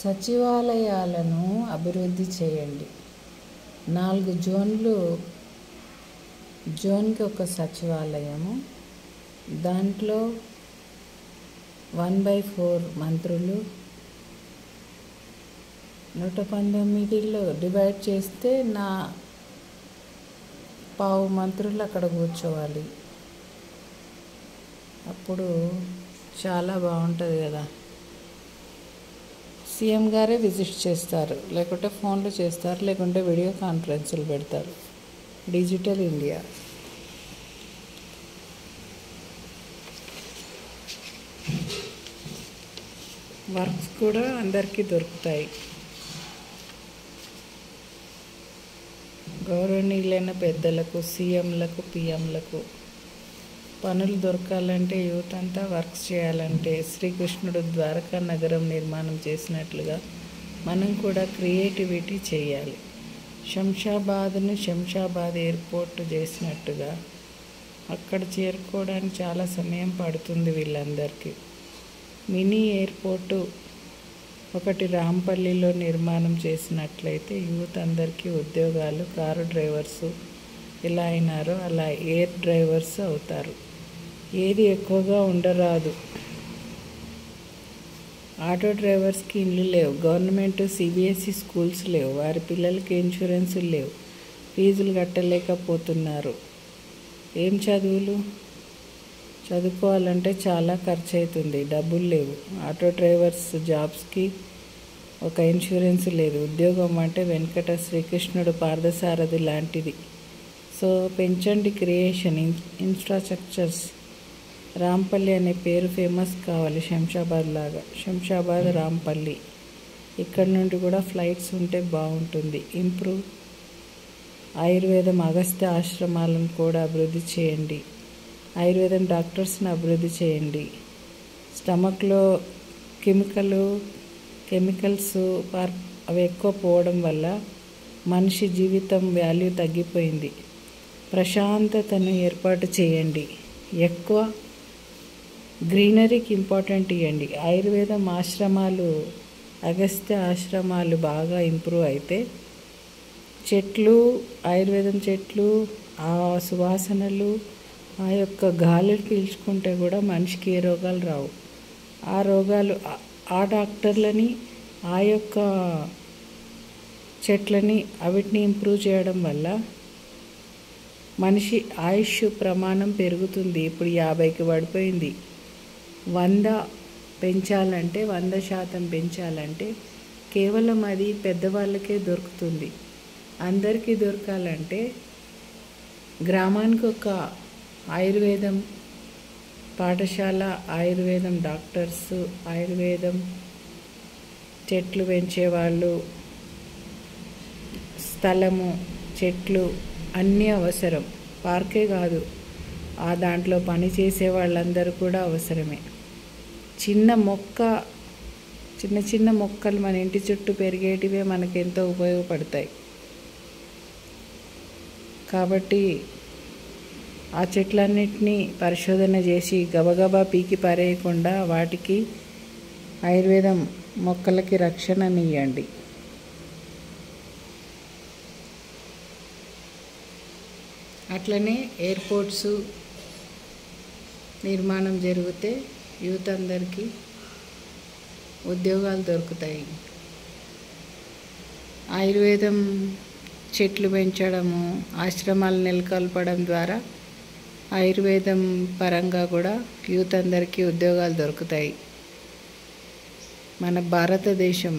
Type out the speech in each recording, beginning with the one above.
సచివాలయాలను అభివృద్ధి చేయండి. 4 జోన్కి ఒక సచివాలయము, దాంట్లో 1/4 మంత్రులు, 119లో డివైడ్ చేస్తే నా పావు మంత్రులు అక్కడ కూర్చోవాలి. అప్పుడు చాలా బాగుంటుంది కదా. సీఎం గారే విజిట్ చేస్తారు, లేకుంటే ఫోన్లు చేస్తారు, లేకుంటే వీడియో కాన్ఫరెన్సులు పెడతారు. Digital India. వర్క్స్ కూడా అందరికీ దొరుకుతాయి. గౌరవనీయులైన పెద్దలకు, సీఎంలకు, పిఎంలకు పనులు దొరకాలంటే, యూత్ అంతా వర్క్స్ చేయాలంటే, శ్రీకృష్ణుడు ద్వారకా నగరం నిర్మాణం చేసినట్లుగా మనం కూడా క్రియేటివిటీ చేయాలి. శంషాబాద్ను శంషాబాద్ ఎయిర్పోర్ట్ చేసినట్టుగా అక్కడ చేరుకోవడానికి చాలా సమయం పడుతుంది వీళ్ళందరికీ. మినీ ఎయిర్పోర్టు ఒకటి రాంపల్లిలో నిర్మాణం చేసినట్లయితే యూత్ అందరికీ ఉద్యోగాలు, కారు డ్రైవర్సు ఎలా అయినారో అలా ఎయిర్ డ్రైవర్స్ అవుతారు. ఏది ఎక్కువగా ఉండరాదు. ఆటో డ్రైవర్స్కి ఇల్లు లేవు, గవర్నమెంట్ సిబిఎస్ఈ స్కూల్స్ లేవు, వారి పిల్లలకి ఇన్సూరెన్సులు లేవు, ఫీజులు కట్టలేకపోతున్నారు. ఏం చదువులు? చదువుకోవాలంటే చాలా ఖర్చు అవుతుంది, డబ్బులు లేవు. ఆటో డ్రైవర్స్ జాబ్స్కి ఒక ఇన్సూరెన్స్ లేదు. ఉద్యోగం అంటే వెంకట శ్రీకృష్ణుడు పార్థసారథి లాంటిది. సో పెంచండి క్రియేషన్, ఇన్ఫ్రాస్ట్రక్చర్స్. రాంపల్లి అనే పేరు ఫేమస్ కావాలి శంషాబాద్ లాగా. శంషాబాద్ రాంపల్లి, ఇక్కడ నుండి కూడా ఫ్లైట్స్ ఉంటే బాగుంటుంది. ఇంప్రూవ్. ఆయుర్వేదం అగస్త్య ఆశ్రమాలను కూడా అభివృద్ధి చేయండి. ఆయుర్వేదం డాక్టర్స్ని అభివృద్ధి చేయండి. స్టమక్లో కెమికల్స్ అవి ఎక్కువ పోవడం వల్ల మనిషి జీవితం వాల్యూ తగ్గిపోయింది. ప్రశాంతతను ఏర్పాటు చేయండి. ఎక్కువ గ్రీనరీకి ఇంపార్టెంట్ ఇవ్వండి. ఆయుర్వేదం ఆశ్రమాలు, అగస్త్య ఆశ్రమాలు బాగా ఇంప్రూవ్ అయితే చెట్లు, ఆయుర్వేదం చెట్లు, ఆ సువాసనలు, ఆ యొక్క గాలిని పీల్చుకుంటే కూడా మనిషికి ఏ రోగాలు రావు. ఆ రోగాలు ఆ డాక్టర్లని, ఆ యొక్క చెట్లని, అవిటిని ఇంప్రూవ్ చేయడం వల్ల మనిషి ఆయుష్ ప్రమాణం పెరుగుతుంది. ఇప్పుడు 50కి పడిపోయింది. 100 పెంచాలంటే, 100% పెంచాలంటే కేవలం అది పెద్దవాళ్ళకే దొరుకుతుంది. అందరికీ దొరకాలంటే గ్రామానికి ఒక ఆయుర్వేదం పాఠశాల, ఆయుర్వేదం డాక్టర్స్, ఆయుర్వేదం చెట్లు పెంచేవాళ్ళు, స్థలము, చెట్లు అన్నీ అవసరం. పార్కే కాదు, ఆ దాంట్లో పని చేసే వాళ్ళందరూ కూడా అవసరమే. చిన్న మొక్కలు మన ఇంటి చుట్టూ పెరిగేటివే మనకెంతో ఉపయోగపడతాయి. కాబట్టి ఆ చెట్లన్నిటినీ పరిశోధన చేసి గబగబా పీకి పారేయకుండా వాటికి ఆయుర్వేదం మొక్కలకి రక్షణనివ్వండి. అట్లనే ఎయిర్పోర్ట్స్ నిర్మాణం జరిగితే యూత్ అందరికీ ఉద్యోగాలు దొరుకుతాయి. ఆయుర్వేదం చెట్లు పెంచడము, ఆశ్రమాలు నెలకొల్పడం ద్వారా ఆయుర్వేదం పరంగా కూడా యూత్ అందరికీ ఉద్యోగాలు దొరుకుతాయి. మన భారతదేశం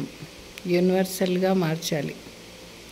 యూనివర్సల్గా మార్చాలి.